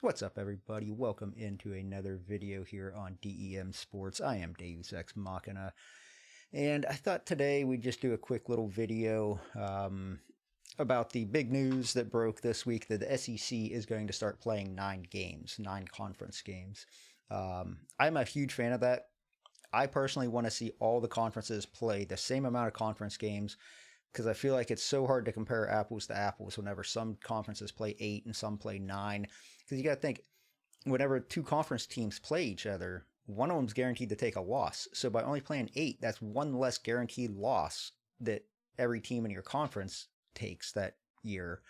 What's up, everybody? Welcome into another video here on DEM Sports. I am Deus Ex Machina, and I thought today we'd just do a quick little video about the big news that broke this week that the SEC is going to start playing 9 games, 9 conference games. I'm a huge fan of that. I personally want to see all the conferences play the same amount of conference games because I feel like it's so hard to compare apples to apples whenever some conferences play 8 and some play 9. Because you got to think, whenever two conference teams play each other, one of them's guaranteed to take a loss. So by only playing 8, that's one less guaranteed loss that every team in your conference takes that year.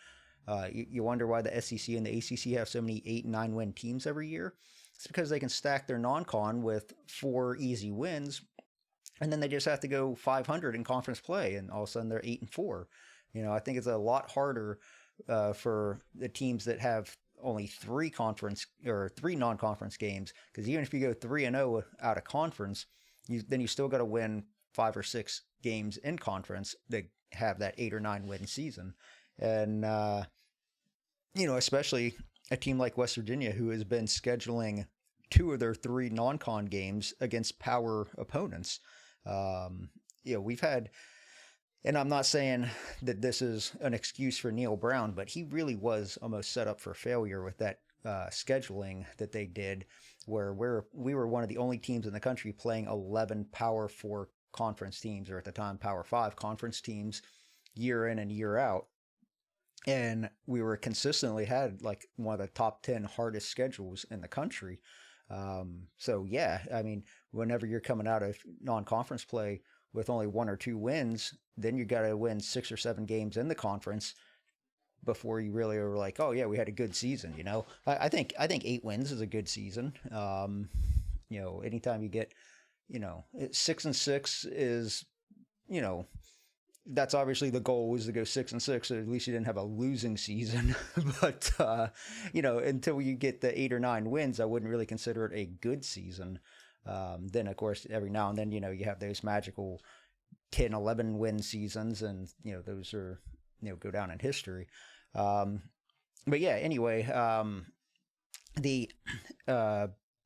You wonder why the SEC and the ACC have so many 8 and 9 win teams every year. It's because they can stack their non-con with 4 easy wins, and then they just have to go 500 in conference play, and all of a sudden they're 8-4. I think it's a lot harder for the teams that have only 3 non-conference games, because even if you go 3-0 out of conference, then you still got to win 5 or 6 games in conference to have that 8 or 9 win season. And especially a team like West Virginia, who has been scheduling 2 of their 3 non-con games against power opponents. We've had, and I'm not saying that this is an excuse for Neil Brown, but he really was almost set up for failure with that scheduling that they did, where we were one of the only teams in the country playing 11 Power 4 conference teams, or at the time Power 5 conference teams, year in and year out. And we were consistently had like one of the top 10 hardest schedules in the country. So yeah, I mean, whenever you're coming out of non-conference play with only 1 or 2 wins, then you got to win 6 or 7 games in the conference before you really are like, oh yeah, we had a good season. I think 8 wins is a good season. Anytime you get, 6-6 is, that's obviously the goal, was to go 6-6. So at least you didn't have a losing season. But until you get the 8 or 9 wins, I wouldn't really consider it a good season. Then of course, every now and then, you have those magical 10, 11 win seasons, and those are go down in history. But yeah, anyway, the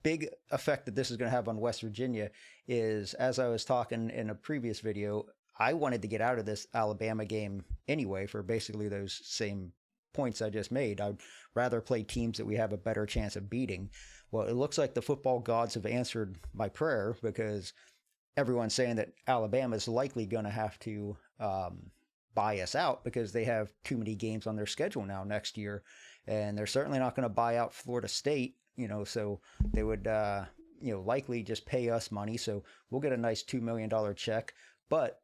big effect that this is going to have on West Virginia is, as I was talking in a previous video, I wanted to get out of this Alabama game anyway for basically those same points I just made. I'd rather play teams that we have a better chance of beating. Well, it looks like the football gods have answered my prayer, because everyone's saying that Alabama is likely going to have to buy us out because they have too many games on their schedule now next year. And they're certainly not going to buy out Florida State, so they would, likely just pay us money. So we'll get a nice $2 million check. But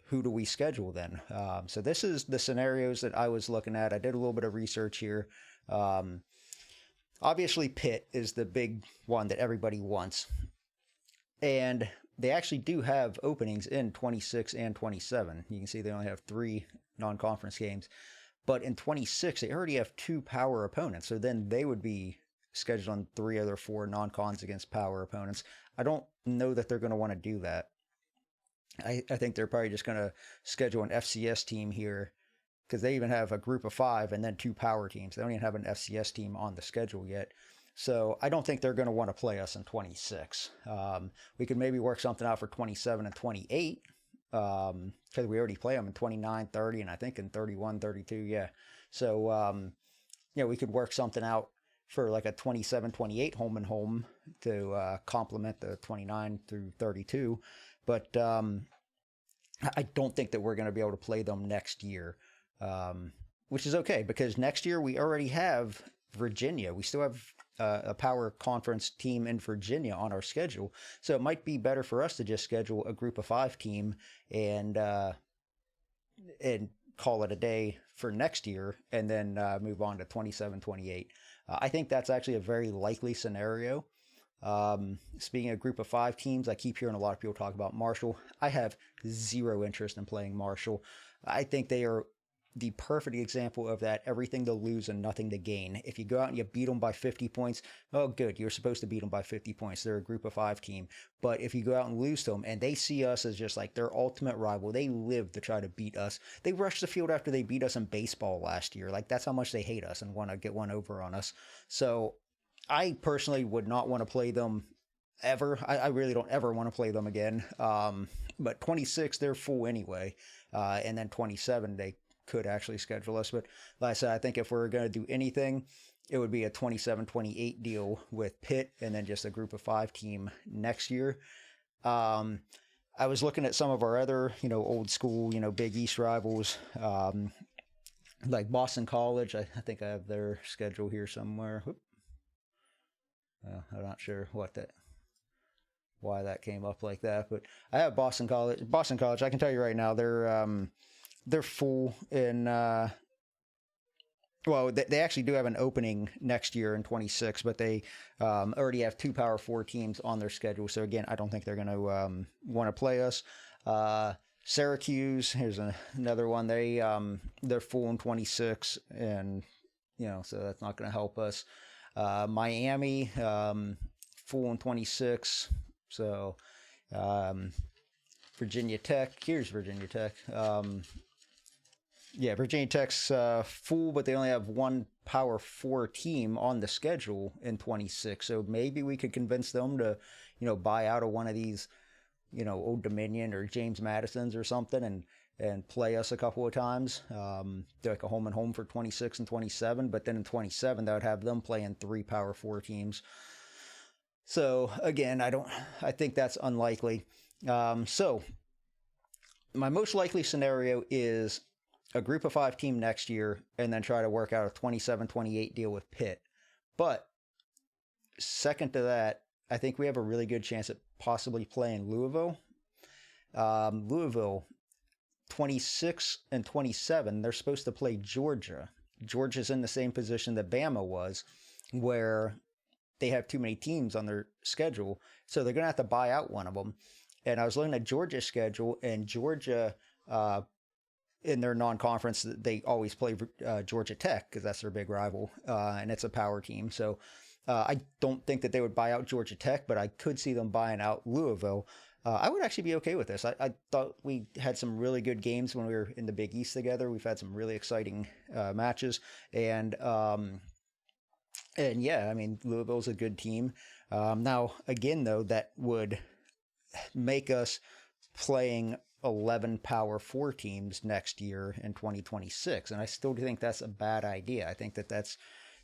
who do we schedule then? So this is the scenarios that I was looking at. I did a little bit of research here. Obviously, Pitt is the big one that everybody wants. And they actually do have openings in 26 and 27. You can see they only have 3 non-conference games. But in 26, they already have 2 power opponents. So then they would be scheduled on 3 other 4 non-cons against power opponents. I don't know that they're going to want to do that. I think they're probably just going to schedule an FCS team here, because they even have a group of 5 and then 2 power teams. They don't even have an FCS team on the schedule yet. So I don't think they're going to want to play us in 26. We could maybe work something out for 27 and 28, because we already play them in 29, 30, and I think in 31, 32. Yeah. So, we could work something out for like a 27, 28 home and home to complement the 29 through 32. But I don't think that we're going to be able to play them next year, which is okay, because next year we already have Virginia. We still have a power conference team in Virginia on our schedule. So it might be better for us to just schedule a group of 5 team and call it a day for next year, and then move on to 27, 28. I think that's actually a very likely scenario. Speaking of group of 5 teams, I keep hearing a lot of people talk about Marshall. I have 0 interest in playing Marshall. I think they are the perfect example of that. Everything to lose and nothing to gain. If you go out and you beat them by 50 points, oh good, you're supposed to beat them by 50 points. They're a group of 5 team. But if you go out and lose to them and they see us as just like their ultimate rival, they live to try to beat us. They rushed the field after they beat us in baseball last year. Like, that's how much they hate us and want to get one over on us. So I personally would not want to play them ever. I really don't ever want to play them again. But 26, they're full anyway. And then 27, they could actually schedule us. But like I said, I think if we're going to do anything, it would be a 27-28 deal with Pitt and then just a group of 5 team next year. I was looking at some of our other, old school, Big East rivals, like Boston College. I think I have their schedule here somewhere. I'm not sure why that came up like that, but I have Boston College. Boston College, I can tell you right now, they're full in. Well, they actually do have an opening next year in 26, but they already have 2 Power 4 teams on their schedule. So again, I don't think they're going to want to play us. Syracuse, here's another one. They're full in 26, and so that's not going to help us. Miami, full in 26. So Virginia Tech. Here's Virginia Tech. Yeah, Virginia Tech's full, but they only have 1 Power 4 team on the schedule in 26. So maybe we could convince them to, buy out of one of these, Old Dominion or James Madison's or something and play us a couple of times. Do like a home and home for 26 and 27. But then in 27, that would have them playing 3 Power 4 teams. So again, I think that's unlikely. So my most likely scenario is a group of 5 team next year and then try to work out a 27-28 deal with Pitt. But second to that, I think we have a really good chance at possibly playing Louisville. Louisville, 26 and 27, they're supposed to play Georgia. Georgia's in the same position that Bama was, where they have too many teams on their schedule. So they're going to have to buy out one of them. And I was looking at Georgia's schedule, and Georgia, in their non-conference, they always play Georgia Tech because that's their big rival, and it's a power team. So I don't think that they would buy out Georgia Tech, but I could see them buying out Louisville. I would actually be okay with this. I thought we had some really good games when we were in the Big East together. We've had some really exciting matches, and yeah, I mean, Louisville's a good team. Now, again, though, that would make us playing 11 Power 4 teams next year in 2026. And I still think that's a bad idea. I think that that's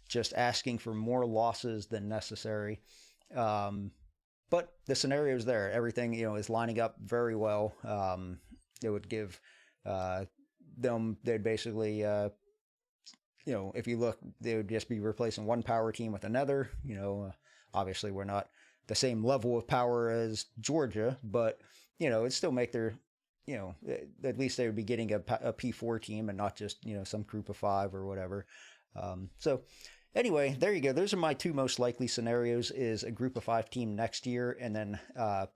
just asking for more losses than necessary. But the scenario is there. Everything, is lining up very well. It would give them, they'd basically, if you look, they would just be replacing one power team with another. Obviously we're not the same level of power as Georgia, but, it'd still make their, at least they would be getting a P4 team and not just, some group of 5 or whatever. So anyway, there you go. Those are my 2 most likely scenarios, is a group of 5 team next year and then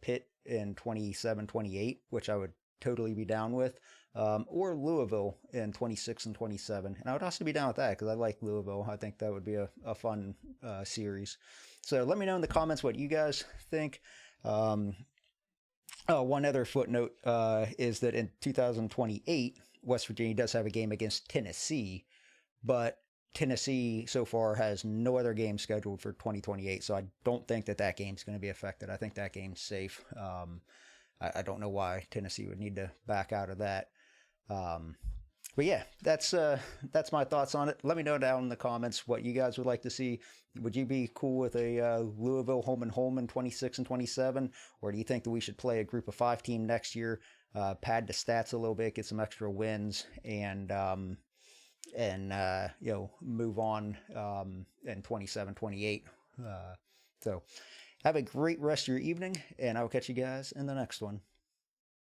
Pitt in 27-28, which I would totally be down with, or Louisville in 26 and 27. And I would also be down with that because I like Louisville. I think that would be a fun series. So let me know in the comments what you guys think. One other footnote is that in 2028, West Virginia does have a game against Tennessee, but Tennessee so far has no other game scheduled for 2028, so I don't think that game's going to be affected. I think that game's safe. I don't know why Tennessee would need to back out of that. But yeah, that's my thoughts on it. Let me know down in the comments what you guys would like to see. Would you be cool with a Louisville home and home in 26 and 27, or do you think that we should play a group of 5 team next year, pad the stats a little bit, get some extra wins, and move on in 27-28? So have a great rest of your evening, and I will catch you guys in the next one.